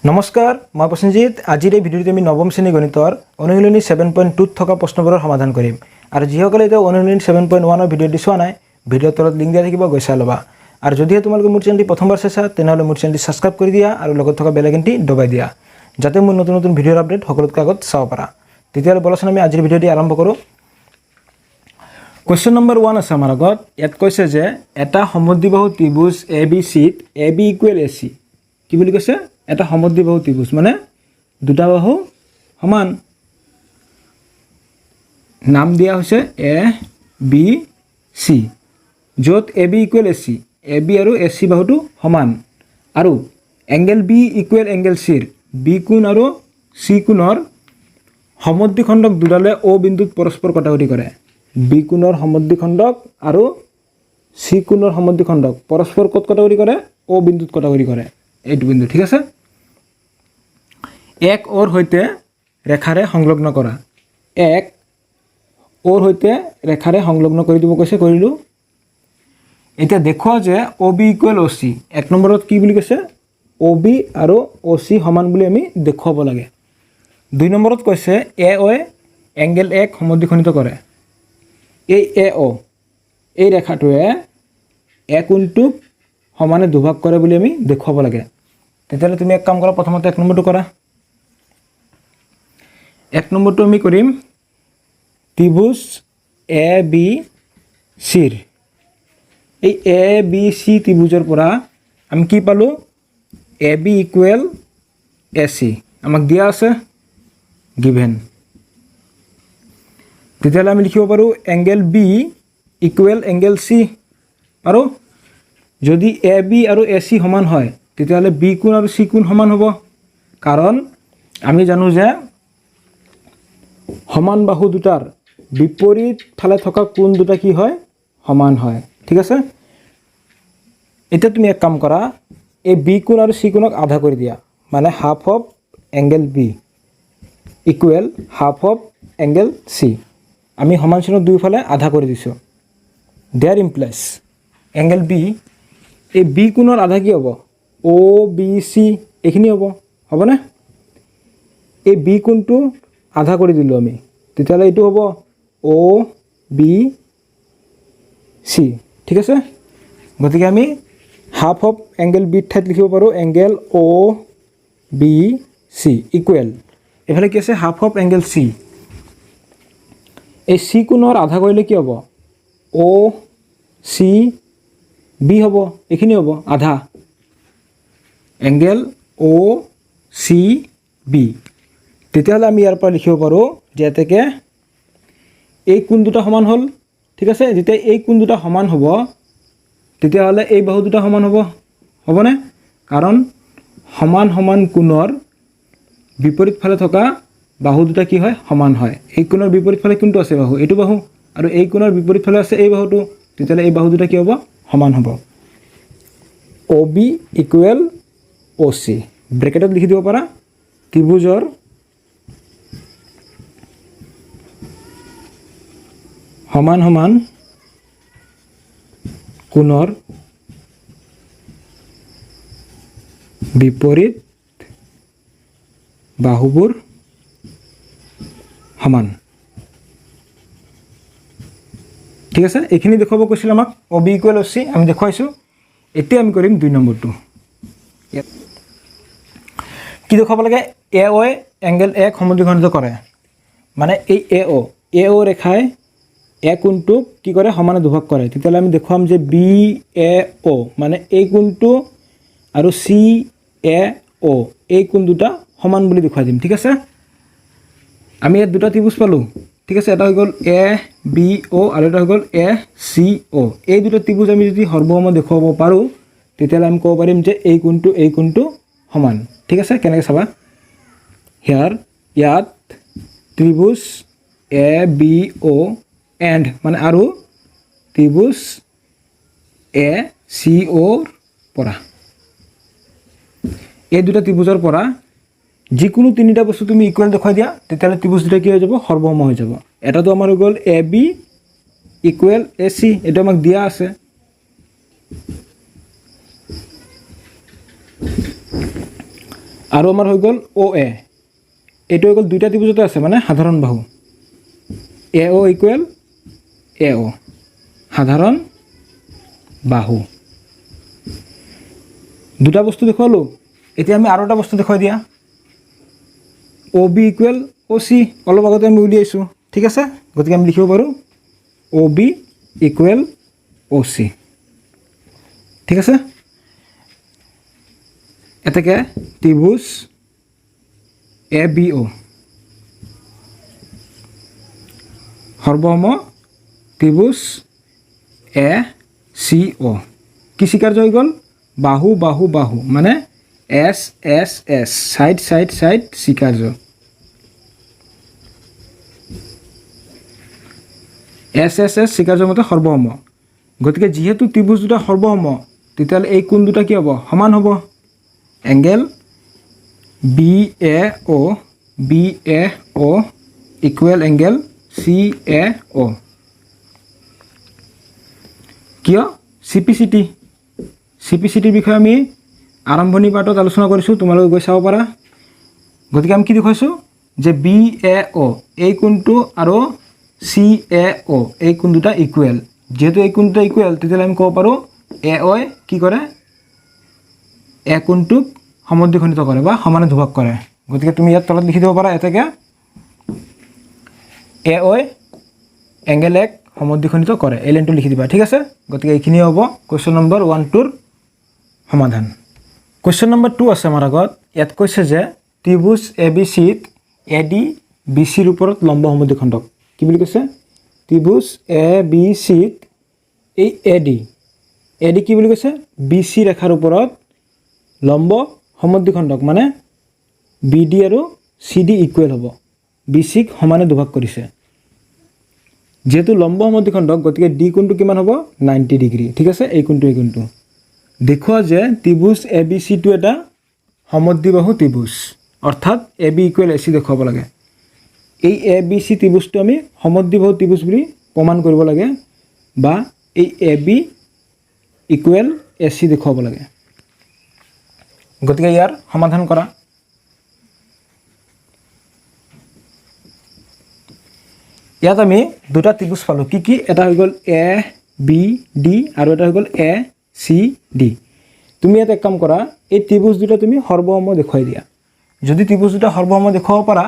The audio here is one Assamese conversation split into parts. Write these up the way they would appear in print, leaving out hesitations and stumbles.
নমস্কাৰ মই প্ৰসেনজিৎ আজিৰ এই ভিডিঅ'টোত আমি নৱম শ্ৰেণী গণিতৰ অনুশীলনী 7.2 থকা প্ৰশ্নবোৰৰ সমাধান কৰিম আৰু যিসকলে এতিয়া অনুশীলনী 7.1 ৰ ভিডিঅ' দিছোৱা নাই ভিডিঅ'ৰ তলত লিংক দিয়া থাকিব গৈ চাই ল'বা আৰু যদিহে তোমালোকে মোৰ চেনেলটি প্ৰথমবাৰ চাইছা তেনেহ'লে মোৰ চেনেলটি সাবস্ক্ৰাইব কৰি দিয়া আৰু লগত থকা বেল আইকনটি দবাই দিয়া যাতে মোৰ নতুন নতুন ভিডিঅ'ৰ আপডেট সকলোতকৈ আগত চাব পাৰা তেতিয়াহ'লে বলচোন আমি আজিৰ ভিডিঅ'টি আৰম্ভ কৰোঁ Question number 1 আছে আমাৰ আগত ইয়াত কৈছে যে এটা সমদ্বিবাহু ত্ৰিভুজ ABC ত AB = AC কি বুলি কৈছে এটা সমদ্বিবাহু ত্ৰিভুজ মানে দুটা বাহু সমান নাম দিয়া হৈছে ABC য'ত AB = AC AB আৰু AC বাহুটো সমান আৰু এংগল B = এংগল C ৰ B কোণ আৰু C কোণৰ সমদ্বিখণ্ডক দুডালে O বিন্দুত পৰস্পৰ কটাকটি কৰে B কোণৰ সমদ্বিখণ্ডক আৰু C কোণৰ সমদ্বিখণ্ডক পৰস্পৰ ক'ত কটাকটি কৰে O বিন্দুত কটাকটি কৰে এইটো বিন্দু ঠিক আছে এক ওৰ হৈতে ৰেখাৰে সংলগ্ন কৰা এক ওৰ হৈতে ৰেখাৰে সংলগ্ন কৰি দিব কৈছে কৰিলো এতিয়া দেখুৱা যে OB = OC এক নম্বৰত কি বুলি কৈছে OB আৰু OC সমান বুলি আমি দেখুৱাব লাগে দুই নম্বৰত কৈছে AO এংগল 1 সমদ্বিখণ্ডিত কৰে এই AO এই ৰেখাটোৱে A কোণটোক সমানে দুভাগ কৰে বুলি আমি দেখুৱাব লাগে তেতিয়ালে তুমি এক কাম কৰা প্ৰথমতে এক নম্বৰটো কৰা এক নম্বৰটো আমি কৰিম ত্ৰিভুজ ABC এই ABC ত্ৰিভুজৰ পৰা আমি কি পালো AB = AC আমাক দিয়া আছে গিভেন তেতিয়ালে আমি লিখিব পাৰো এংগল B = এংগল C আৰু যদি AB আৰু AC সমান হয় তেতিয়ালে B কোণ আৰু C কোণ সমান হ'ব কাৰণ আমি জানো যে সমান বাহু দুটাৰ বিপৰীত ফালে থকা কোণ দুটা কি হয় সমান হয় ঠিক আছে এটা তুমি এক কাম কৰা এই B কোণ আৰু C কোণক আধা কৰি দিয়া মানে half of angle B = half of angle C আমি সমান চিহ্ন দুইফালে আধা কৰি দিছো দেয়াৰ ইমপ্লাইজ এংগল B এই B কোণৰ আধা কি হ'ব OBC এইখিনি হ'বনে এই B কোণটো আধা কৰি দিলো আমি তেতিয়ালে এইটো হ'ব OBC ঠিক আছে গতিকে আমি হাফ অফ এংগল B ঠাইত লিখিব পাৰো এংগল OBC ইকুৱেল এফালে কি আছে হাফ অফ এংগল C এই C কোণৰ আধা কৰিলে কি হ'ব OCB হ'ব এইখিনি হ'ব আধা এংগল OCB তেতিয়ালে আমি ইয়াৰ পৰা লিখিব পাৰো যে এতেকে এই কোণ দুটা সমান হ'ল ঠিক আছে যেতিয়া এই কোণ দুটা সমান হ'ব তেতিয়ালে এই বাহু দুটা সমান হ'বনে কাৰণ সমান সমান কোণৰ বিপৰীত ফালে থকা বাহু দুটা কি হয় সমান হয় এই কোণৰ বিপৰীত ফালে কোনটো আছে বাহু এইটো বাহু আৰু এই কোণৰ বিপৰীত ফালে আছে এই বাহুটো তেতিয়ালে এই বাহু দুটা কি হ'ব সমান হ'ব OB = OC ব্ৰেকেটত লিখি দিব পাৰা ত্ৰিভুজৰ সমান সমান কোণৰ বিপৰীত বাহুবোৰ সমান ঠিক আছে এইখিনি দেখুৱাব কৈছিল আমাক OB = OC আমি দেখুৱাইছো এতিয়া আমি কৰিম দুই নম্বৰটো কি দেখুৱাব লাগে AO এংগল 1 সমদ্বিখণ্ডিত কৰে মানে এই AO ৰেখাই A কোণটোক কি কৰে সমানে দুভাগ কৰে তেতিয়ালে আমি দেখুৱাম যে BAO মানে এই কোণটো আৰু CAO এই কোণ দুটা সমান বুলি দেখুৱাই দিম ঠিক আছে আমি এই দুটা ত্ৰিভুজ পালো ঠিক আছে এটা হৈ গ'ল ABO আৰু এটা হৈ গ'ল ACO এই দুটা ত্ৰিভুজ আমি যদি সৰ্বসম দেখুৱাব পাৰো তেতিয়ালে আমি ক'ব পাৰিম যে এই কোণটো সমান ঠিক আছে কেনেকৈ চাবা ইয়াত ত্ৰিভুজ ABO এণ্ড মানে আৰু ত্ৰিভুজ ACO পৰা এই দুটা ত্ৰিভুজৰ পৰা যিকোনো তিনিটা বস্তু তুমি ইকুৱেল দেখুৱাই দিয়া তেতিয়ালে ত্ৰিভুজ দুটা কি হৈ যাব সৰ্বসম হৈ যাব এটাটো আমাৰ হৈ গ'ল AB = AC এটা আমাক দিয়া আছে আৰু আমাৰ হৈ গ'ল অ' এ, এইটো হৈ গ'ল দুইটা ত্ৰিভুজতে আছে মানে সাধাৰণ বাহু, এ অ' ইকুৱেল এ অ' সাধাৰণ বাহু। দুটা বস্তু দেখুৱালোঁ, এতিয়া আমি আৰু এটা বস্তু দেখুৱাই দিয়া, অ' বি ইকুৱেল অ' চি, অলপ আগতে আমি উলিয়াইছোঁ, ঠিক আছে। গতিকে আমি লিখিব পাৰোঁ অ' বি ইকুৱেল অ' চি, ঠিক আছে। এতেকে ত্ৰিভুজ A B O' সৰ্বসম ত্ৰিভুজ A C অ' কি স্বীকাৰ্য হৈ গ'ল, বাহু বাহু বাহু মানে S S S, side side side স্বীকাৰ্য। এছ এছ এছ স্বীকাৰ্য মতে সৰ্বসম। গতিকে যিহেতু ত্ৰিভুজ দুটা সৰ্বসম, তেতিয়াহ'লে এই কোণ দুটা কি হ'ব, সমান হ'ব। Angle B A O' B A O' equal angle C এ অ'। কিয়, C P C T, C P C টিৰ বিষয়ে আমি আৰম্ভণি পাঠত আলোচনা কৰিছোঁ, তোমালোকে গৈ চাব পাৰা। গতিকে আমি কি দেখুৱাইছোঁ যে বি এ অ' এই কোণটো আৰু চি এ অ' এই কোণ দুটা ইকুৱেল। যিহেতু এই কোণ দুটা ইকুৱেল, তেতিয়াহ'লে আমি ক'ব পাৰোঁ এ অ'ই কি কৰে, এ কোণটোক সমদ্বিখণ্ডিত কৰে বা সমানে দুভাগ কৰে। গতিকে তুমি ইয়াত তলত লিখি দিব পাৰা এতেকে এ অ'ই এংগেল এক সমদ্বিখণ্ডিত কৰে, এই লাইনটো লিখি দিবা, ঠিক আছে। গতিকে এইখিনি হ'ব কুৱেশ্যন নম্বৰ 1-2ৰ সমাধান। কুৱেশ্যন নম্বৰ 2 আছে আমাৰ আগত। ইয়াত কৈছে যে ত্ৰিভুজ এ বি চিত এ ডি বি চিৰ ওপৰত লম্ব সমদ্বিখণ্ডক, কি বুলি কৈছে, ত্ৰিভুজ এ বি চিত এই এ ডি কি বুলি কৈছে, বি চি ৰেখাৰ ওপৰত লম্ব সমদ্বিখণ্ডক, মানে বি ডি আৰু চি ডি ইকুৱেল হ'ব, বি চিক সমানে দুভাগ কৰিছে। যেহেতু লম্ব সমদ্বিখণ্ডক, গতিকে ডি কোণটো কিমান হ'ব, 90 ডিগ্ৰী, ঠিক আছে। এই কোণটো দেখুওৱা যে ত্ৰিভুজ এ বি চিটো এটা সমদ্বিবাহু ত্ৰিভুজ, অৰ্থাৎ এ বি ইকুৱেল এ চি দেখুৱাব লাগে। এই এ বি চি ত্ৰিভুজটো আমি সমদ্বিবাহু ত্ৰিভুজ বুলি প্ৰমাণ কৰিব লাগে, বা এই এ বি ইকুৱেল এ চি দেখুৱাব লাগে। গতিকে ইয়াৰ সমাধান কৰা। ইয়াত আমি দুটা ত্ৰিভুজ পালোঁ, কি কি, এটা হৈ গ'ল এ বি ডি আৰু এটা হৈ গ'ল এ চি ডি। তুমি ইয়াত এক কাম কৰা, এই ত্ৰিভুজ দুটা তুমি সৰ্বসম দেখুৱাই দিয়া। যদি ত্ৰিভুজ দুটা সৰ্বসম দেখুৱাব পাৰা,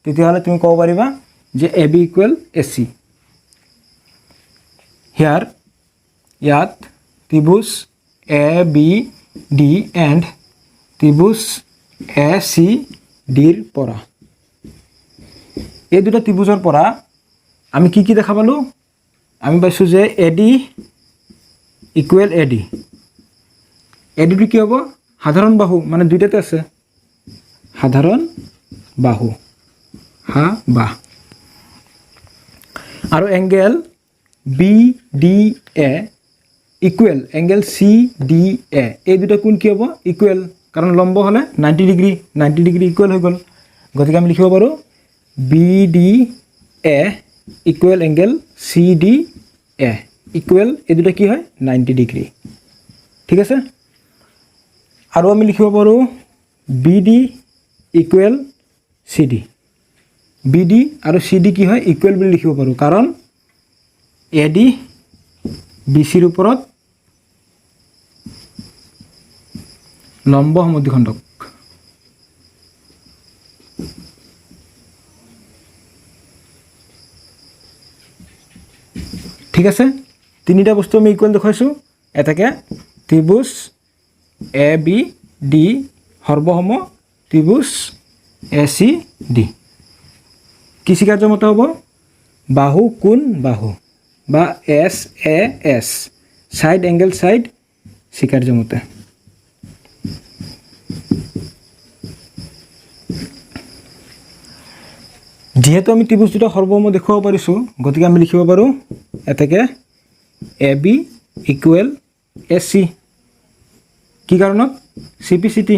তেতিয়াহ'লে তুমি ক'ব পাৰিবা যে A B equal A C. ইয়াত ত্ৰিভুজ এ বি ডি এণ্ড ত্ৰিভুজ এ চি ডিৰ পৰা, এই দুটা ত্ৰিভুজৰ পৰা আমি কি কি দেখা পালোঁ, আমি পাইছোঁ যে A D equal A D. A ডিটো কি হ'ব, সাধাৰণ বাহু, মানে দুইটাতে আছে সাধাৰণ বাহু, হা বাহ। আৰু angle B D A equal angle C D A, এই দুটা কোণ কি হ'ব, ইকুৱেল, কাৰণ লম্ব হ'লে 90 ডিগ্ৰী, 90 ডিগ্ৰী ইকুৱেল হৈ গ'ল। গতিকে আমি লিখিব পাৰোঁ B D A equal angle C D A equal, এই দুটা কি হয়, 90 ডিগ্ৰী, ঠিক আছে। আৰু আমি লিখিব পাৰোঁ B D equal C D, B D আৰু চি ডি কি হয়, ইকুৱেল বুলি লিখিব পাৰোঁ, কাৰণ এ ডি বি চিৰ ওপৰত লম্ব সমদ্বিখণ্ডক। ঠিক আছে, তিনিটা বস্তু আমি ইকুৱেল দেখুৱাইছোঁ। এটাকে ত্ৰিভুজ A B D সৰ্বসম ত্ৰিভুজ A C D, কি স্বীকাৰ্য মতে হ'ব, বাহু কোণ বাহু বা এছ এ এছ, ছাইড এংগেল ছাইড স্বীকাৰ্য মতে। যিহেতু আমি ত্ৰিভুজ দুটা সৰ্বসম দেখুৱাব পাৰিছোঁ, গতিকে আমি লিখিব পাৰোঁ এতেকে এ বি ইকুৱেল এ চি, কি কাৰণত, চি পি চি টি,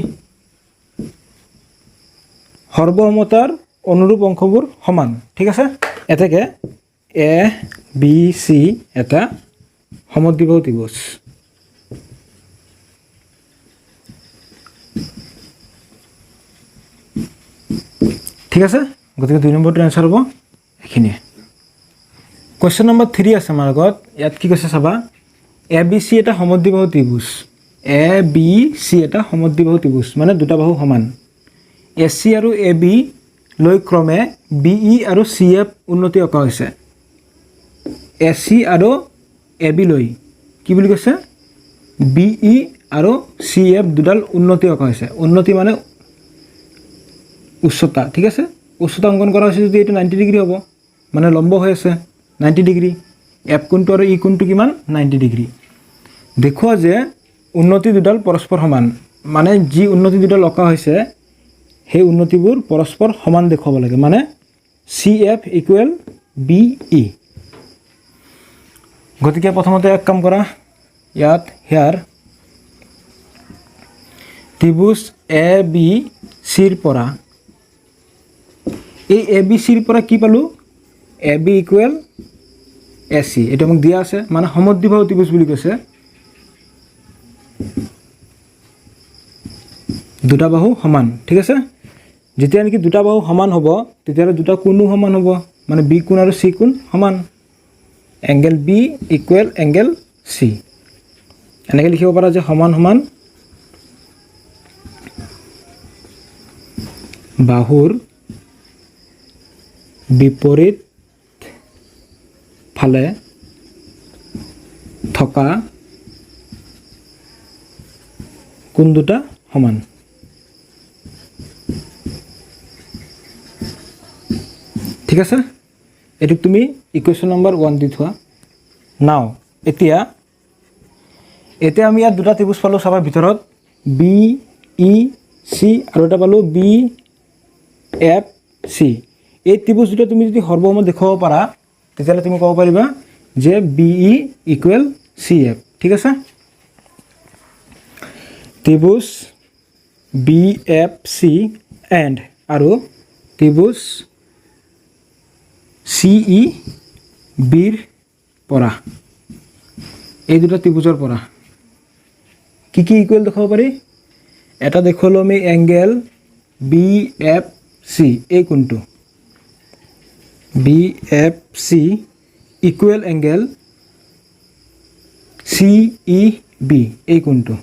সৰ্বসমতাৰ অনুৰূপ অংশবোৰ সমান, ঠিক আছে। এতেকে এ বি চি এটা সমদ্বিবাহু ত্ৰিভুজ। ঠিক আছে, গতিকে 2 নম্বৰটো এনসাৰ হ'ব এইখিনিয়ে। কোৱেশ্চন নম্বৰ 3 আছে আমাৰ আগত। ইয়াত কি কৈছে চাবা, এ বি চি এটা সমদ্বিবাহু ত্ৰিভুজ, এ বি চি এটা সমদ্বিবাহু ত্ৰিভুজ মানে দুটা বাহু সমান। এ চি আৰু এ বি লৈ ক্ৰমে বি ই আৰু চি এফ উন্নতি অঁকা হৈছে। এ চি আৰু এ বি লৈ কি বুলি কৈছে, বি ই আৰু চি এফ দুডাল উন্নতি অঁকা হৈছে। উন্নতি মানে উচ্চতা, ঠিক আছে, উচ্চতা অংকন কৰা হৈছে যদি এইটো 90 ডিগ্ৰী হ'ব, মানে লম্ব হৈ আছে 90 ডিগ্ৰী। এফ কোণটো আৰু ই কোণটো কিমান, 90 ডিগ্ৰী। দেখুওৱা যে উন্নতি দুডাল পৰস্পৰ সমান, মানে যি উন্নতি দুডাল অঁকা হৈছে সেই উন্নতিবোৰ পৰস্পৰ সমান দেখুৱাব লাগে, মানে C F equal B E. গতিকে প্ৰথমতে এক কাম কৰা, ইয়াত হেয়াৰ ত্ৰিভুজ এ বি চিৰ পৰা, এই এ বি চিৰ পৰা কি পালোঁ, A B equal A C, এইটো আমাক দিয়া আছে, মানে সমদ্বিবাহু ত্ৰিভুজ বুলি কৈছে। দুটা বাহু সমান, ঠিক আছে। যেতিয়া নেকি দুটা বাহু সমান হ'ব তেতিয়াহ'লে দুটা কোণো সমান হ'ব, মানে বি কোণ আৰু চি কোণ সমান। Angle B equal angle C, এনেকৈ লিখিব পাৰা যে সমান সমান বাহুৰ বিপৰীত ফালে থকা কোণ দুটা সমান। ঠিক আছে, এইটোক তুমি ইকুৱেশ্যন নম্বৰ 1 দি থোৱা। নাও এতিয়া আমি ইয়াত দুটা ত্ৰিভুজ পালোঁ, চাবা ভিতৰত বি ই চি আৰু এটা পালোঁ বি এফ চি। এই ত্ৰিভুজ দুটা তুমি যদি সৰ্বসম দেখুৱাব পাৰা তেতিয়াহ'লে তুমি ক'ব পাৰিবা যে B E equal C F. ঠিক আছে, ত্ৰিভুজ বি এফ চি এণ্ড আৰু ত্ৰিভুজ চি ই বিৰ পৰা, এই দুটা ত্ৰিভুজৰ পৰা কি কি ইকুৱেল দেখাব পাৰি। এটা দেখুৱালোঁ আমি এংগেল বি এফ চি, এই কোণটো B F C equal angle C E B, এই কোণটো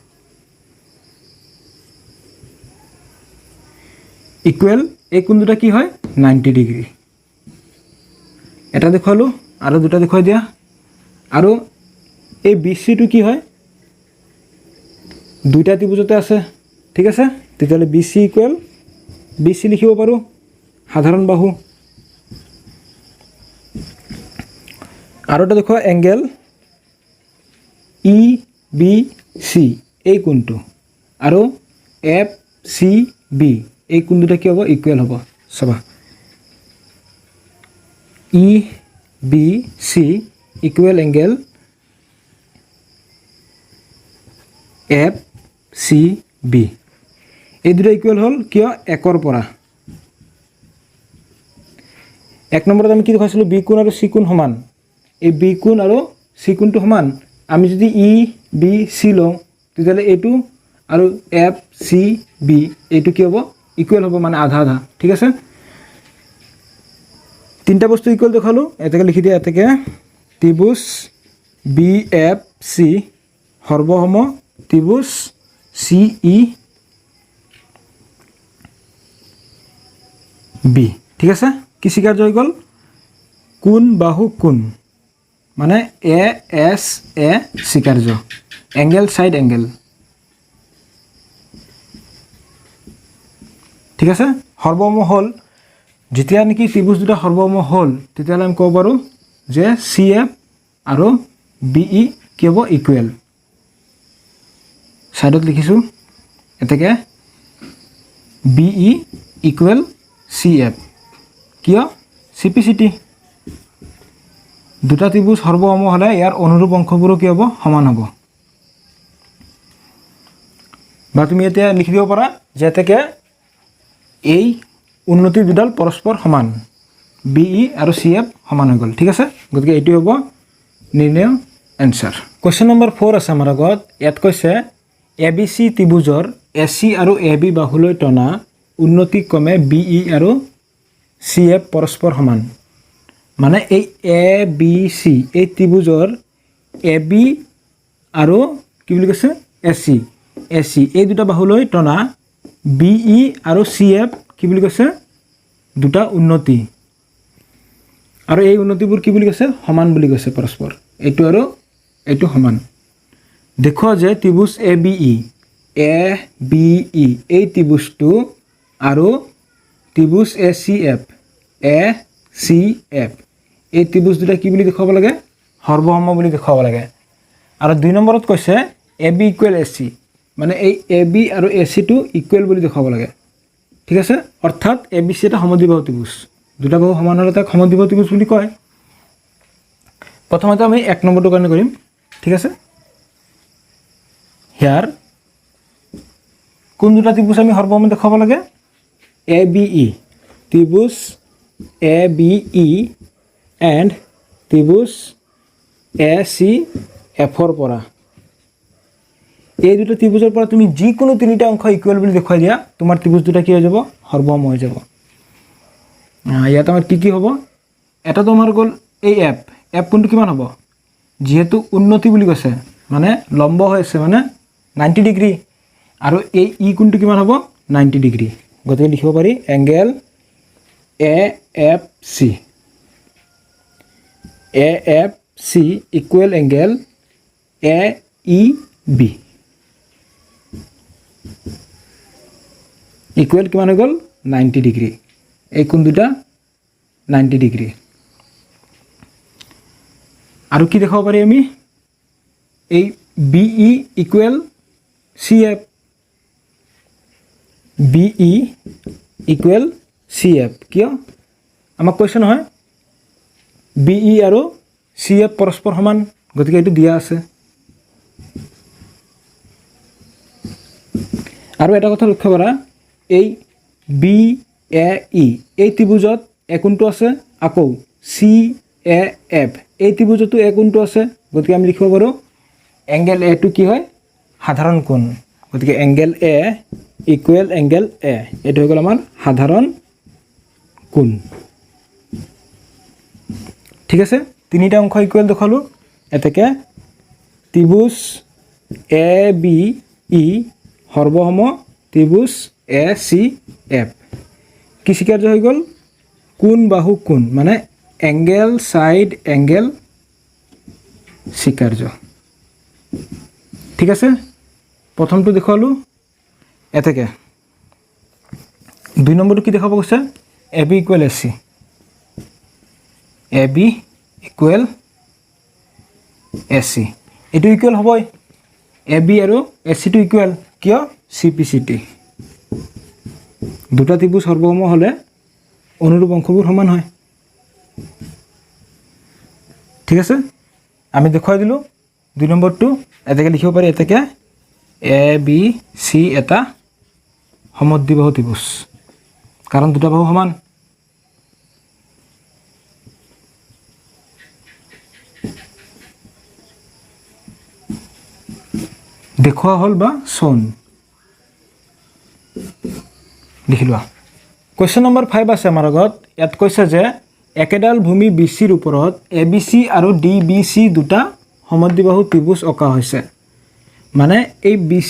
ইকুৱেল এই কোণ দুটা কি হয় 90 ডিগ্ৰী। এটা দেখুৱালোঁ আৰু দুটা দেখুৱাই দিয়া। আৰু এই বি চিটো কি হয়, দুইটা ত্ৰিভুজতে আছে। ঠিক আছে, তেতিয়াহ'লে B C equal B C লিখিব পাৰোঁ, সাধাৰণ বাহু। আৰু এটা দেখুৱা এংগেল ই বি চি, এই কোণটো, আৰু এফ চি বি, এই কোণ দুটা কি হ'ব ইকুৱেল হ'ব। চাবা E B C equal angle F C B, এই দুটা ইকুৱেল হ'ল কিয়, একৰ পৰা। এক নম্বৰত আমি কি দেখাইছিলোঁ, বি কোণ আৰু চি কোণ সমান। এই বি কোণ আৰু চি কোণটো সমান, আমি যদি ই বি চি লওঁ তেতিয়াহ'লে এইটো আৰু এফ চি বি এইটো কি হ'ব ইকুৱেল হ'ব, মানে আধা আধা। ঠিক আছে, তিনিটা বস্তু ইকুৱেল দেখালোঁ, এতেকে লিখি দিয়া। এতেকে ত্ৰিভুজ বি এফ চি সৰ্বসম ত্ৰিভুজ চি ই বি। ঠিক আছে, কি স্বীকাৰ্য হৈ গ'ল, কোণ বাহু কোণ, মানে এ এছ এ স্বীকাৰ্য, এংগেল চাইড এংগেল। ঠিক আছে, সৰ্বসম হ'ল, যেতিয়া নেকি ত্ৰিভুজ দুটা সৰ্বসম হ'ল তেতিয়াহ'লে আমি ক'ব পাৰোঁ যে চি এফ আৰু বি ই কি হ'ব ইকুৱেল। ছাইডত লিখিছোঁ এতেকে B E equal C F, কিয় চিপিচিটি, দুটা ত্ৰিভুজ সৰ্বসম হ'লে ইয়াৰ অনুৰূপ অংশবোৰো কি হ'ব সমান হ'ব। বা তুমি এতিয়া লিখি দিব পাৰা যে এতেকে এই উন্নতি দুডাল পৰস্পৰ সমান, বি ই আৰু চি এফ সমান হৈ গ'ল। ঠিক আছে, গতিকে এইটো হ'ব নিৰ্ণয় এনচাৰ। কুৱেশ্যন নম্বৰ 4 আছে আমাৰ আগত। ইয়াত কৈছে এ বি চি ত্ৰিভুজৰ এ চি আৰু এ বি বাহুলৈ টনা উন্নতি ক্ৰমে বি ই আৰু চি এফ পৰস্পৰ সমান মানে এই এ বি চি এই ত্ৰিভুজৰ এ বি আৰু কি বুলি কৈছে এ চি এই দুটা বাহুলৈ টনা বি ই আৰু চি এফ কি বুলি কৈছে দুটা উন্নতি আৰু এই উন্নতিবোৰ কি বুলি কৈছে সমান বুলি কৈছে পৰস্পৰ এইটো আৰু এইটো সমান দেখুৱা যে ত্ৰিভুজ এ বি ই এই ত্ৰিভুজটো আৰু ত্ৰিভুজ এ চি এফ এই ত্ৰিভুজ দুটা কি বুলি দেখুৱাব লাগে সৰ্বসম বুলি দেখুৱাব লাগে আৰু 2 নম্বৰত কৈছে এ বি ইকুৱেল এ চি মানে এই এ বি আৰু এ চিটো ইকুৱেল বুলি দেখুৱাব লাগে ঠিক আছে অৰ্থাৎ এ বি চি এটা সমদ্বিবাহু ত্ৰিভুজ দুটা বাহু সমান হ'লে তাক সমদ্বিবাহু ত্ৰিভুজ বুলি কয় প্ৰথমতে আমি 1 নম্বৰটো কাৰণে কৰিম ঠিক আছে হিয়াৰ কোন দুটা ত্ৰিভুজ আমি সৰ্বসম দেখুৱাব লাগে এ বি ই ত্ৰিভুজ এ বি ই এণ্ড ত্ৰিভুজ এ চি এফৰ পৰা এই দুটা ত্ৰিভুজৰ পৰা তুমি যিকোনো তিনিটা অংশ ইকুৱেল বুলি দেখুৱাই দিয়া তোমাৰ ত্ৰিভুজ দুটা কি হৈ যাব সৰ্বসম হৈ যাব ইয়াত আমাৰ কি হ'ব এটা তোমাৰ গ'ল এই এফ কোনটো কিমান হ'ব যেহেতু উন্নতি বুলি কৈছে মানে লম্ব হৈ আছে মানে 90 ডিগ্ৰী আৰু এই ই কোনটো কিমান হ'ব 90 ডিগ্ৰী গতিকে লিখিব পাৰি angle A F C equal angle A E B equal কিমান হৈ গ'ল 90 ডিগ্ৰী এই কোণ দুটা 90 ডিগ্ৰী আৰু কি দেখাব পাৰি আমি এই B E equal C F B E equal C F কিয় আমাক কৈছে নহয় বি ই আৰু চি এফ পৰস্পৰ সমান গতিকে এইটো দিয়া আছে আৰু এটা কথা লক্ষ্য কৰা এই বি এ ই এই ত্ৰিভুজত এ কোণটো আছে আকৌ চি এ এফ এই ত্ৰিভুজতো এ কোণটো আছে গতিকে আমি লিখিব পাৰোঁ এংগেল এটো কি হয় সাধাৰণ কোণ গতিকে এংগেল এ ইকুৱেল এংগেল এ এইটো হৈ গ'ল আমাৰ সাধাৰণ কোণ ঠিক আছে তিনিটা অংশ ইকুৱেল দেখালোঁ এতেকে ত্ৰিভুজ A B E সৰ্বসম ত্ৰিভুজ A C F কি স্বীকাৰ্য হৈ গ'ল কোণ বাহু কোণ মানে এংগেল সাইড এংগেল স্বীকাৰ্য ঠিক আছে প্ৰথমটো দেখুৱালোঁ এতেকে 2 নম্বৰটো কি দেখাব কৈছে এ B equal A C A B equal A C এইটো ইকুৱেল হ'বই এ বি আৰু এ চিটো ইকুৱেল কিয় চি পি চি টি দুটা ত্ৰিভুজ সৰ্বসম হ'লে অনুৰূপ অংশবোৰ সমান হয় ঠিক আছে আমি দেখুৱাই দিলোঁ 2 নম্বৰটো এতেকে লিখিব পাৰি এতেকে এ বি চি এটা সমদ্বিবাহু ত্ৰিভুজ কাৰণ দুটা বাহু সমান দেখুৱা হ'ল বা চন লিখি লোৱা কুৱেশ্যন নম্বৰ 5 আছে আমাৰ আগত ইয়াত কৈছে যে একেডাল ভূমি বিচিৰ ওপৰত এ বি চি আৰু ডি বি চি দুটা সমদ্বিবাহু ত্ৰিভুজ অঁকা হৈছে মানে এই বি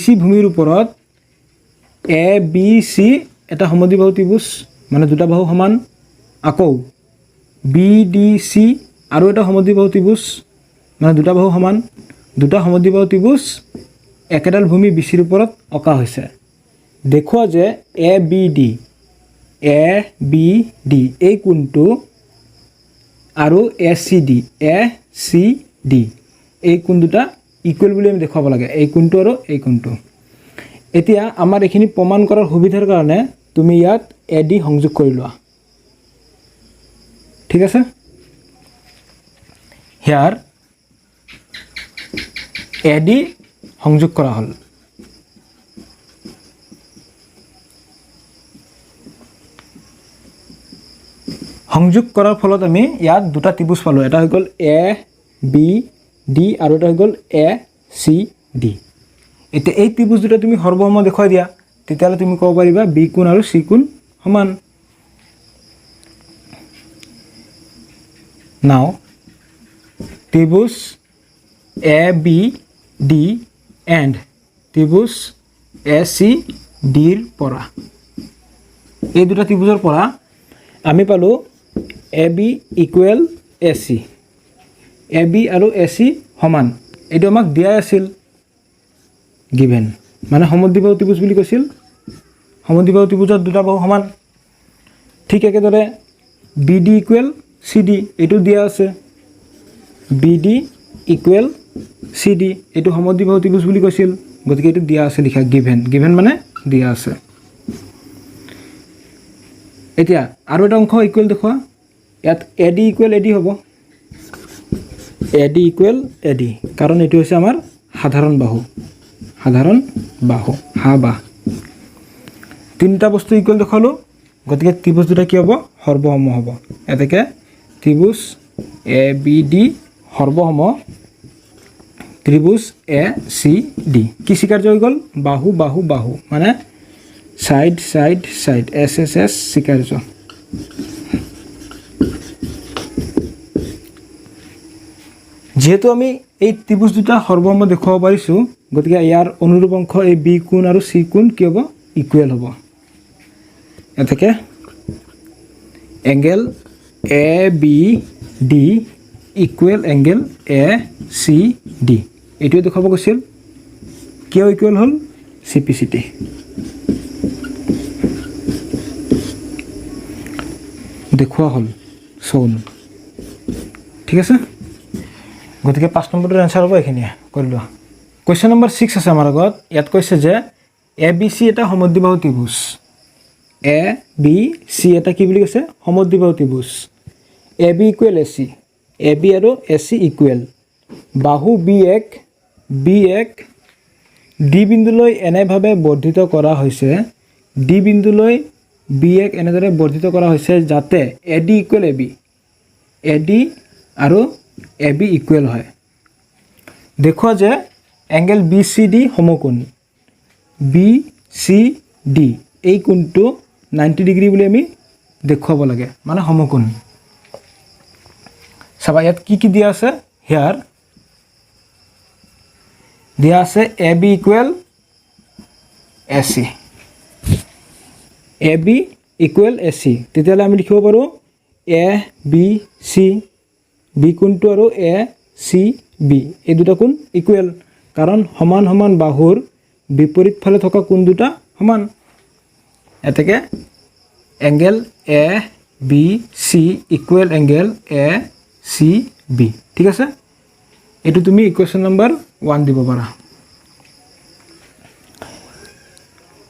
চি ভূমিৰ ওপৰত এ বি চি এটা সমদ্বিবাহু ত্ৰিভুজ মানে দুটা বাহু সমান আকৌ বি ডি চি আৰু এটা সমদ্বিবাহু ত্ৰিভুজ মানে দুটা বাহু সমান দুটা সমদ্বিবাহু ত্ৰিভুজ একেডাল ভূমি বিচিৰ ওপৰত অঁকা হৈছে দেখুৱা যে এ বি ডি এই কোণটো আৰু এ চি ডি এই কোণ দুটা ইকুৱেল বুলি আমি দেখুৱাব লাগে এই কোণটো আৰু এই কোণটো এতিয়া আমাৰ এইখিনি প্ৰমাণ কৰাৰ সুবিধাৰ কাৰণে তুমি ইয়াত এ ডি সংযোগ কৰি লোৱা ঠিক আছে হিয়াৰ এ ডি সংযোগ কৰা হ'ল সংযোগ কৰাৰ ফলত আমি ইয়াত দুটা ত্ৰিভুজ পালোঁ এটা হৈ গ'ল এ বি ডি আৰু এটা হৈ গ'ল এ চি ডি এতিয়া এই ত্ৰিভুজ দুটা তুমি সৰ্বসম দেখুৱাই দিয়া তেতিয়াহ'লে তুমি ক'ব পাৰিবা বি কোণ আৰু চি কোণ সমান নাও ত্ৰিভুজ এ বি ডি এণ্ড ত্ৰিভুজ এ চি ডিৰ পৰা এই দুটা ত্ৰিভুজৰ পৰা আমি পালোঁ A B equal A C A B আৰু এ চি সমান এইটো আমাক দিয়াই আছিল গিভেন মানে সমদ্বিবাহু ত্ৰিভুজ বুলি কৈছিল সমদ্বিবাহু ত্ৰিভুজৰ দুটা বাহু সমান ঠিক একেদৰে B D equal C D এইটো দিয়া আছে B D equal C D এইটো সমদ্বিবাহু ত্ৰিভুজ বুলি কৈছিল গতিকে এইটো দিয়া আছে লিখা গিভেন মানে দিয়া আছে এতিয়া আৰু এটা অংশ ইকুৱেল দেখুৱা ইয়াত A D equal A D হ'ব A D equal A D কাৰণ এইটো হৈছে আমাৰ সাধাৰণ বাহু হা বাহ তিনিটা বস্তু ইকুৱেল দেখালোঁ গতিকে ত্ৰিভুজ দুটা কি হ'ব সৰ্বসম হ'ব এতেকে ত্ৰিভুজ A B D সৰ্বসম ত্ৰিভুজ A C D কি স্বীকাৰ্য হৈ গ'ল বাহু বাহু বাহু মানে সাইড সাইড সাইড এস এস এস স্বীকাৰ্য যেহেতু আমি এই ত্ৰিভুজ দুটা সৰ্বসম দেখুৱাব পাৰিছোঁ গতিকে ইয়াৰ অনুৰূপ অংশ এই বি কোণ আৰু চি কোণ কি হ'ব ইকুৱেল হ'ব এতেকে angle A B D equal angle A C D এইটোৱে দেখুৱাব কৈছিল কিয় ইকুৱেল হ'ল চি পি চি টি দেখুওৱা হ'ল চৌন ঠিক আছে গতিকে 5 নম্বৰটোৰ এনসাৰ হ'ব এইখিনিয়ে কৰি লোৱা কুৱেশ্যন নম্বৰ 6 আছে আমাৰ আগত ইয়াত কৈছে যে এ বি চি এটা সমদ্বিবাহু ত্ৰিভুজ এ বি চি এটা কি বুলি কৈছে সমদ্বিবাহু ত্ৰিভুজ A B equal A C A B আৰু এ চি ইকুৱেল বাহু বি এক ডি বিন্দুলৈ এনেভাৱে বৰ্ধিত কৰা হৈছে ডি বিন্দুলৈ বি এক এনেদৰে বৰ্ধিত কৰা হৈছে যাতে এ ডি ইকুৱেল এ ডি আৰু এ বি ইকুৱেল হয় দেখুৱা যে এংগেল বি চি ডি সমকোণ বি চি ডি এই কোণটো 90 ডিগ্ৰী বুলি আমি দেখুৱাব লাগে মানে সমকোণ চাবা ইয়াত কি দিয়া আছে হিয়াৰ দিয়া আছে A B equal A C A B equal A C তেতিয়াহ'লে আমি লিখিব পাৰোঁ এ বি চি বি কোণটো আৰু এ চি বি এই দুটা কোণ ইকুৱেল কাৰণ সমান সমান বাহুৰ বিপৰীত ফালে থকা কোণ দুটা সমান এতেকে angle A B C equal angle A C B ঠিক আছে এইটো তুমি ইকুৱেশ্যন নম্বৰ 1 দিব পাৰা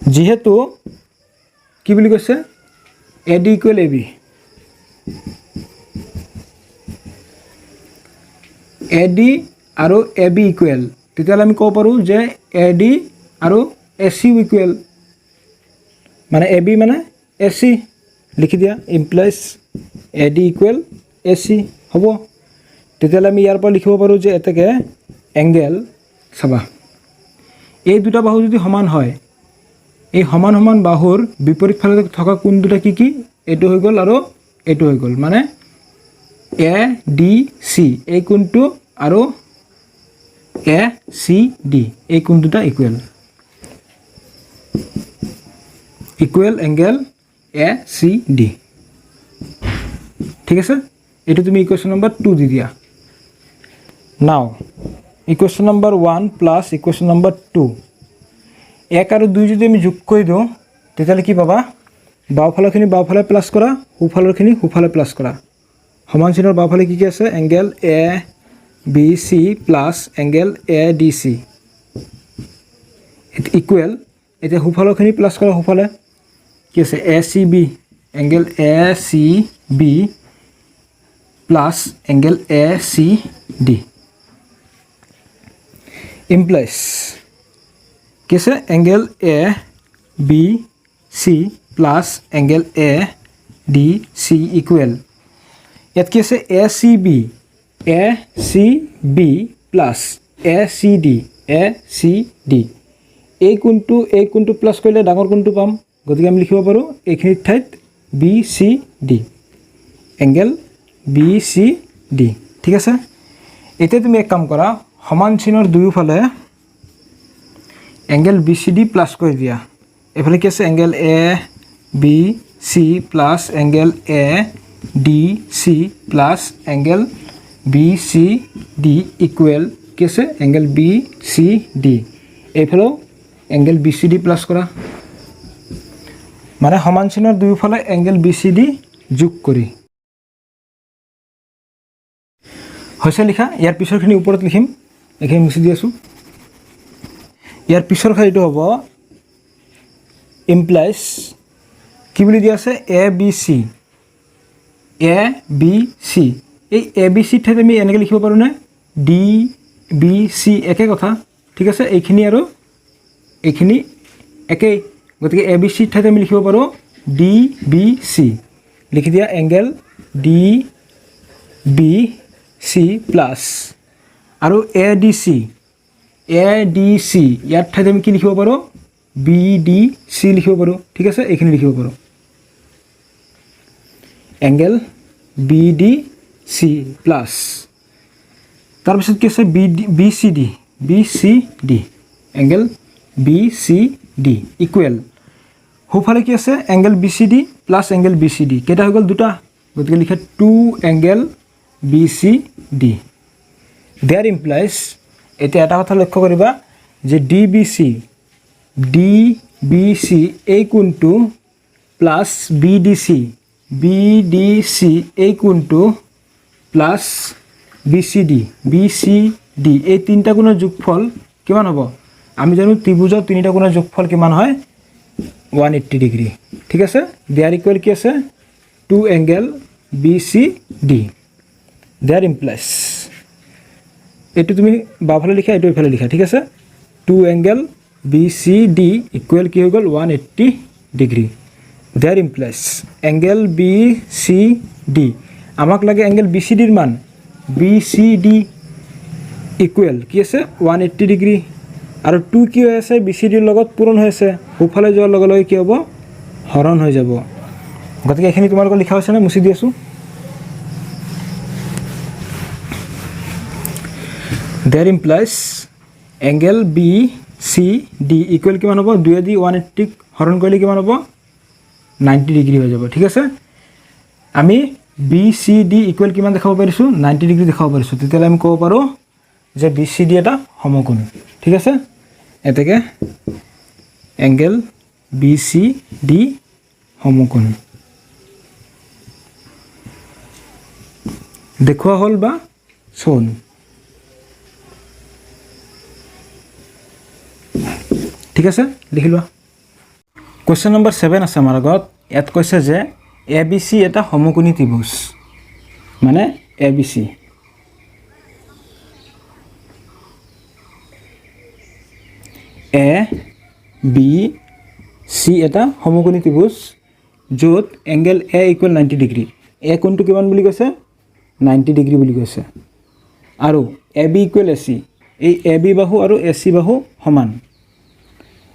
যেহেতু কি বুলি কৈছে A D equal A B A D আৰু এ বি ইকুৱেল তেতিয়াহ'লে আমি ক'ব পাৰোঁ যে এ ডি আৰু এ চি ইকুৱেল মানে এ বি মানে এ চি লিখি দিয়া implies A D equal A C হ'ব তেতিয়াহ'লে আমি ইয়াৰ পৰা লিখিব পাৰোঁ যে এতেকে এংগেল চাবা এই দুটা বাহু যদি সমান হয় এই সমান সমান বাহুৰ বিপৰীত ফালে থকা কোণ দুটা কি এইটো হৈ গ'ল আৰু এইটো হৈ গ'ল মানে এ ডি চি এই কোণটো আৰু এ চি ডি এই কোণ দুটা equal angle A C D ঠিক আছে এইটো তুমি ইকুৱেশ্যন নম্বৰ 2 দি দিয়া নাও equation number 1 plus equation number 2 1 আৰু 2 যদি আমি যোগ কৰি দিওঁ তেতিয়াহ'লে কি পাবা বাওঁফালৰখিনি বাওঁফালে প্লাছ কৰা সোঁফালৰখিনি সোঁফালে প্লাছ কৰা সমান চিনৰ বাওঁফালে কি আছে angle A B C plus angle A D C equal এতিয়া সোঁফালৰখিনি প্লাছ কৰা সোঁফালে কি আছে A C B angle A C B plus angle A C D implies কি আছে angle A B C plus angle A D C equal ইয়াত কি আছে A C B plus A C D এই কোণটো প্লাছ কৰিলে ডাঙৰ কোণটো পাম গতিকে আমি লিখিব পাৰোঁ এইখিনিৰ ঠাইত B C D angle B C D ঠিক আছে এতিয়া তুমি এক কাম কৰা সমান চিনৰ দুয়োফালে angle B C D plus কৰি দিয়া এফালে কি আছে angle A B C plus angle A D C plus angle B C D equal কি আছে এংগেল বি চি ডি এইফালেও angle B C D plus কৰা মানে সমান চিনৰ দুয়োফালে এংগেল বি চি ডি যোগ কৰি হৈছে লিখা ইয়াৰ পিছৰখিনি ওপৰত লিখিম এইখিনি মুছি দি আছোঁ ইয়াৰ পিছৰ খালিটো হ'ব ইমপ্লাইজ কি বুলি দিয়া আছে এ বি চি এই এ বি চি ঠাইত আমি এনেকৈ লিখিব পাৰোঁনে ডি বি চি একে কথা ঠিক আছে এইখিনি আৰু এইখিনি একেই গতিকে এ বি চিৰ ঠাইত আমি লিখিব পাৰোঁ ডি বি চি লিখি দিয়া angle D B C plus আৰু এ ডি চি ইয়াৰ ঠাইত আমি কি লিখিব পাৰোঁ বি ডি চি লিখিব পাৰোঁ ঠিক আছে এইখিনি লিখিব পাৰোঁ angle B D C plus তাৰপিছত কি আছে B C D angle B C D equal সোঁফালে কি আছে angle B C D plus angle B C D কেইটা হৈ গ'ল দুটা গতিকে লিখা 2 angle B C D there implies এতিয়া এটা কথা লক্ষ্য কৰিবা যে ডি বি চি এই কোণটো প্লাছ বি ডি চি এই কোণটো প্লাছ বি চি ডি এই তিনিটা কোণৰ যোগফল কিমান হ'ব আমি জানো ত্ৰিভুজৰ তিনিটা কোণৰ যোগফল কিমান হয় 180 ডিগ্ৰী ঠিক আছে দেয়াৰ ইকুৱেল কি আছে 2 angle B C D there implies এইটো তুমি বাওঁফালে লিখা এইটো এইফালে লিখা ঠিক আছে 2 angle B C D equal কি হৈ গ'ল 180 degree there implies angle B C D আমাক লাগে এংগেল বি চি ডিৰ মান বি চি ডি ইকুৱেল কি আছে 180 ডিগ্ৰী আৰু 2 কি হৈ আছে বি চি ডিৰ লগত পূৰণ হৈ আছে সোঁফালে যোৱাৰ লগে লগে কি হ'ব হৰণ হৈ যাব গতিকে এইখিনি তোমালোকৰ লিখা হৈছেনে মুছি দি আছোঁ there implies angle B C D equal কিমান হ'ব 2 দি 180 হৰণ কৰিলে কিমান হ'ব 90 ডিগ্ৰী হৈ যাব ঠিক আছে আমি বি চি ডি ইকুৱেল কিমান দেখাব পাৰিছোঁ 90 ডিগ্ৰী দেখাব পাৰিছোঁ তেতিয়াহ'লে আমি ক'ব পাৰোঁ যে বি চি ডি এটা সমকোণ ঠিক আছে এতেকে এংগেল বি চি ডি সমকোণ দেখুওৱা হ'ল বা shown ঠিক আছে লিখি লোৱা কোৱেশ্চন নম্বৰ 7 আছে আমাৰ আগত ইয়াত কৈছে যে এ বি চি এটা সমকোণী ত্ৰিভুজ মানে এ B C A B C এটা সমকোণী ত্ৰিভুজ য'ত এংগেল এ ইকুৱেল 90 ডিগ্ৰী এ কোণটো কিমান বুলি কৈছে 90 ডিগ্ৰী বুলি কৈছে আৰু A B equal A C এই এ বি বাহু আৰু এ চি বাহু সমান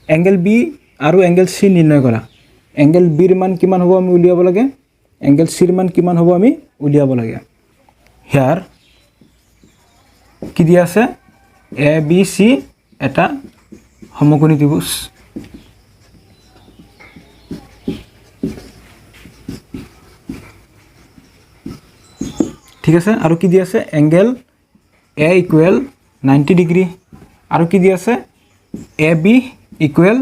এংগেল বি আৰু এংগেল চি নিৰ্ণয় কৰা এংগেল বিৰ মান কিমান হ'ব আমি উলিয়াব লাগে এংগেল চিৰ মান কিমান হ'ব আমি উলিয়াব লাগে হিয়াৰ কি দিয়া আছে এ বি চি এটা সমকোণী ত্ৰিভুজ ঠিক আছে আৰু কি দিয়া আছে এংগেল এ ইকুৱেল 90 ডিগ্ৰী আৰু কি দিয়া আছে A B equal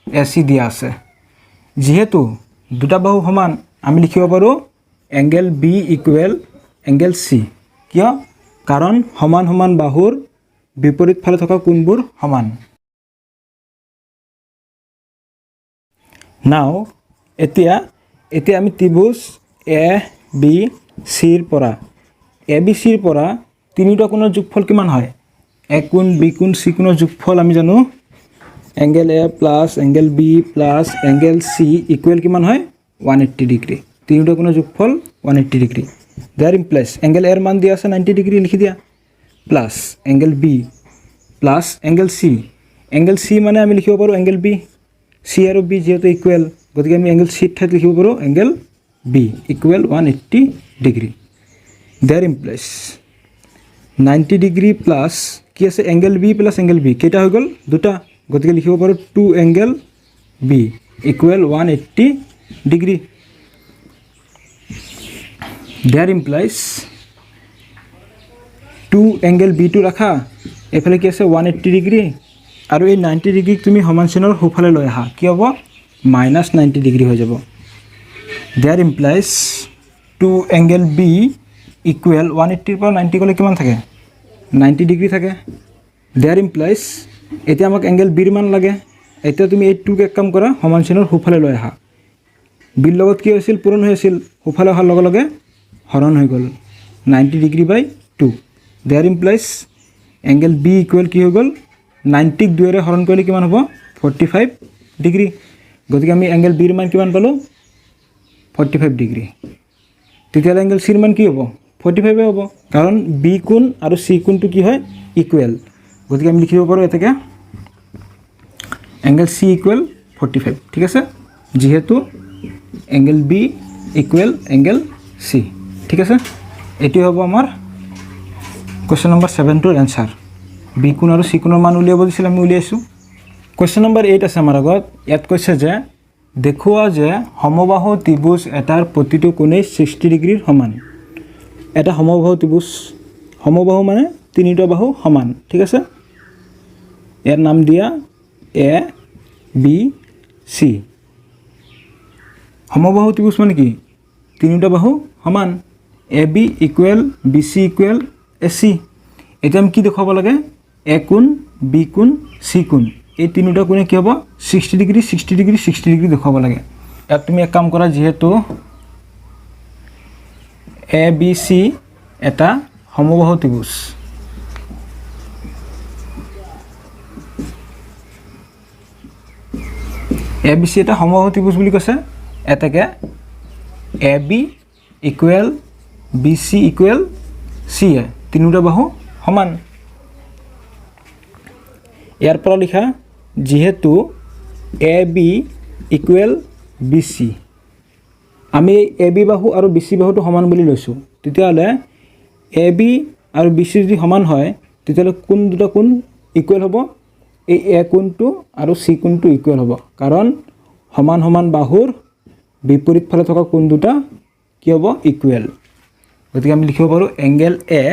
A C দিয়া আছে যেহেতু দুটা বাহু সমান আমি লিখিব পাৰোঁ angle B equal angle C কিয় কাৰণ সমান সমান বাহুৰ বিপৰীত ফালে থকা কোণবোৰ সমান নাও এতিয়া আমি ত্ৰিভুজ এ বি চিৰ পৰা তিনিটা কোণৰ যোগফল কিমান হয় এ কোণ বি কোণ চি কোণৰ যোগফল আমি জানো angle A plus angle B plus angle C equal কিমান হয় 180 ডিগ্ৰী তিনিটা কোণৰ যোগফল 180 ডিগ্ৰী দেয়াৰ ইমপ্লাইজ এংগেল এৰ মান দিয়া আছে 90 ডিগ্ৰী লিখি দিয়া plus angle B plus angle C মানে আমি লিখিব পাৰোঁ এংগেল বি চি আৰু বি যেহেতু ইকুৱেল গতিকে আমি এংগেল চিৰ ঠাইত লিখিব পাৰোঁ angle B equal 180 degree there implies 90 degree plus কি আছে angle B plus angle B কেইটা হৈ গ'ল দুটা গতিকে লিখিব পাৰোঁ 2 angle B equal 180 degree there implies 2 angle বিটো ৰাখা এফালে কি আছে 180 ডিগ্ৰী আৰু এই 90 ডিগ্ৰীক তুমি সমান চিনৰ সোঁফালে লৈ আহা কি হ'ব -90 ডিগ্ৰী হৈ যাব there implies 2 angle B equal 180 পৰা 90 গ'লে কিমান থাকে 90 ডিগ্ৰী থাকে দেয়াৰ ইমপ্লাইজ এতিয়া আমাক এংগেল বিৰ মান লাগে এতিয়া তুমি এই 2 ক এক কাম কৰা সমান চিনৰ সোঁফালে লৈ আহা বিৰ লগত কি হৈছিল পূৰণ হৈ আছিল সোঁফালে অহাৰ লগে লগে হৰণ হৈ গ'ল 90 degree by 2 there implies angle B equal কি হৈ গ'ল 90ক 2ৰে হৰণ কৰিলে কিমান হ'ব 45 ডিগ্ৰী গতিকে আমি এংগেল বিৰ মান কিমান পালোঁ 45 ডিগ্ৰী তেতিয়াহ'লে এংগেল চিৰ মান কি হ'ব 45 হ'ব কাৰণ বি কোণ আৰু চি কোণটো কি হয় ইকুৱেল গতিকে আমি লিখিব পাৰোঁ এটাকে এংগেল চি ইকুৱেল 45 ঠিক আছে যেহেতু angle B equal angle C ঠিক আছে এটি হ'ব আমাৰ কোৱেশ্চন নম্বৰ 7টোৰ এনসাৰ বি কোণ আৰু চি কোণৰ মান উলিয়াব দিছিল আমি উলিয়াইছোঁ কোৱেশ্চন নম্বৰ 8 আছে আমাৰ আগত ইয়াত কৈছে যে দেখুওৱা যে সমবাহু ত্ৰিভুজ এটাৰ প্ৰতিটো কোণেই 60 ডিগ্ৰীৰ সমান এটা সমবাহু ত্ৰিভুজ সমবাহু মানে তিনিটা বাহু সমান ঠিক আছে ইয়াৰ নাম দিয়া এ বি চি সমবাহু ত্ৰিভুজ মানে কি তিনিটা বাহু সমান A B equal B C equal A C এতিয়া আমি কি দেখুৱাব লাগে এ কোণ বি কোণ চি কোণ এই তিনিটা কোণে কি হ'ব 60 ডিগ্ৰী 60 ডিগ্ৰী 60 ডিগ্ৰী দেখুৱাব লাগে ইয়াত তুমি এক কাম কৰা যেহেতু এ বি চি এটা সমবাহু ত্ৰিভুজ এ বি চি এটা সমবাহু ত্ৰিভুজ বুলি কৈছে এটাকে A B equal B C equal C A তিনিটা বাহু সমান ইয়াৰ পৰা লিখা যেহেতু A B equal B C আমি এ বি বাহু আৰু বি চি বাহুটো সমান বুলি লৈছোঁ তেতিয়াহ'লে এ বি আৰু বি চি যদি সমান হয় তেতিয়াহ'লে কোন দুটা কোণ ইকুৱেল হ'ব এই এ কোণটো আৰু চি কোণটো ইকুৱেল হ'ব কাৰণ সমান সমান বাহুৰ বিপৰীত ফালে থকা কোণ দুটা কি হ'ব ইকুৱেল গতিকে আমি লিখিব পাৰোঁ angle A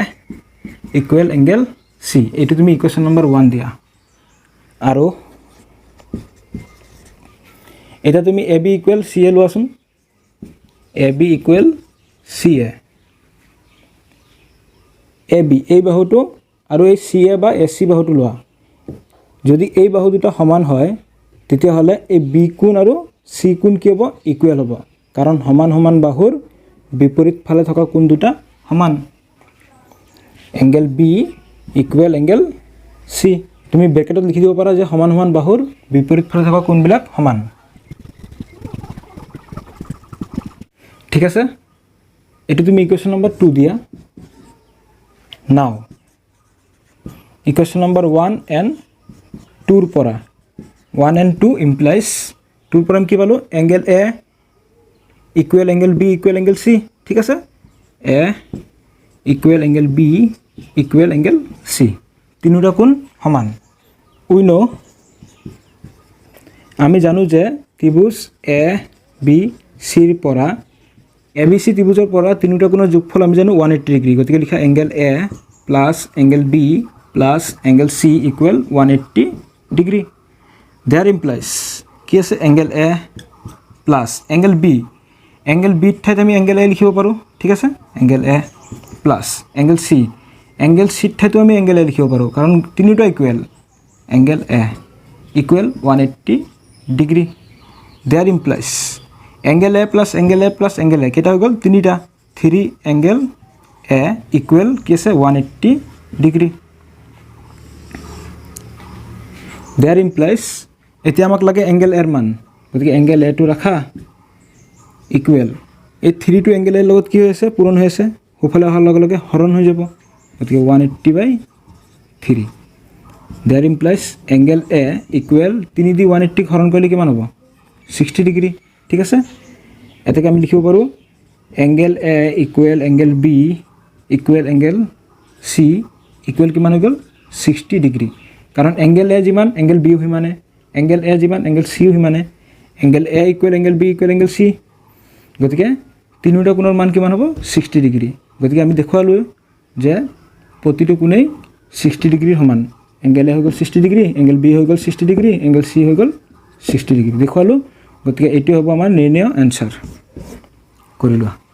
equal angle C এইটো তুমি ইকুৱেশ্যন নম্বৰ 1 দিয়া আৰু এটা তুমি এ বি ইকুৱেল চি এ লোৱাচোন এ B equal C A B এই বাহুটো আৰু এই চি এ বা এ চি বাহুটো লোৱা যদি এই বাহু দুটা সমান হয় তেতিয়াহ'লে এই বি কোণ আৰু চি কোণ কি হ'ব ইকুৱেল হ'ব কাৰণ সমান সমান বাহুৰ বিপৰীত ফালে থকা কোণ দুটা সমান angle B equal angle C তুমি ব্ৰেকেটত লিখি দিব পাৰা যে সমান সমান বাহুৰ বিপৰীত ফালে থকা কোণবিলাক সমান ঠিক আছে এটো তুমি ইকুৱেশ্যন নম্বৰ 2 দিয়া নাও ইকুৱেশ্যন নম্বৰ 1 and 2 পৰা 1 and 2 implies 2 পৰা কি পালো angle A equal angle B equal angle C ঠিক আছে A equal angle B equal angle C তিনিটা কোণ সমান উই নো আমি জানো যে ত্ৰিভুজ এ বি চিৰ পৰা এ বি চি ত্ৰিভুজৰ পৰা তিনিটা কোণৰ যোগফল আমি জানো 180 ডিগ্ৰী গতিকে লিখা angle A plus angle B plus angle C equal 180 degree there implies কি আছে angle A plus angle B ঠাইত আমি এংগেল এ লিখিব পাৰোঁ ঠিক আছে এংগেল এ প্লাছ এংগেল চিৰ ঠাইতো আমি এংগেল এ লিখিব পাৰোঁ কাৰণ তিনিটা equal angle A equal 180 degree there implies angle A plus angle A plus angle A কেইটা হৈ গ'ল তিনিটা 3 এংগেল এ ইকুৱেল কি আছে 180 ডিগ্ৰী দেয়াৰ ইমপ্লাইজ এতিয়া আমাক লাগে এংগেল এৰ মান গতিকে এংগেল এটো ৰাখা ইকুৱেল এই 3 টো এংগেল এৰ লগত কি হৈছে পূৰণ হৈ আছে সোঁফালে অহাৰ লগে লগে হৰণ হৈ যাব গতিকে 180/3 there implies angle A equal 3 দি 180 হৰণ কৰিলে কিমান হ'ব 60 ডিগ্ৰী ঠিক আছে এটাকে আমি লিখিব পাৰোঁ angle A equal angle B equal angle C equal কিমান হৈ গ'ল 60 ডিগ্ৰী কাৰণ এংগেল এ যিমান এংগেল বিও সিমানে এংগেল এ যিমান এংগেল চিও সিমানে angle A equal angle B equal angle C গতিকে তিনিওটা কোণৰ মান কিমান হ'ব 60 ডিগ্ৰী গতিকে আমি দেখুৱালোঁ যে প্ৰতিটো কোণেই 60 ডিগ্ৰীৰ সমান এংগেল এ হৈ গ'ল 60 ডিগ্ৰী এংগেল বি হৈ গ'ল 60 ডিগ্ৰী এংগেল চি হৈ গ'ল 60 ডিগ্ৰী দেখুৱালোঁ গতিকে এইটো হ'ব আমাৰ নিৰ্ণয় এনচাৰ কৰি লোৱা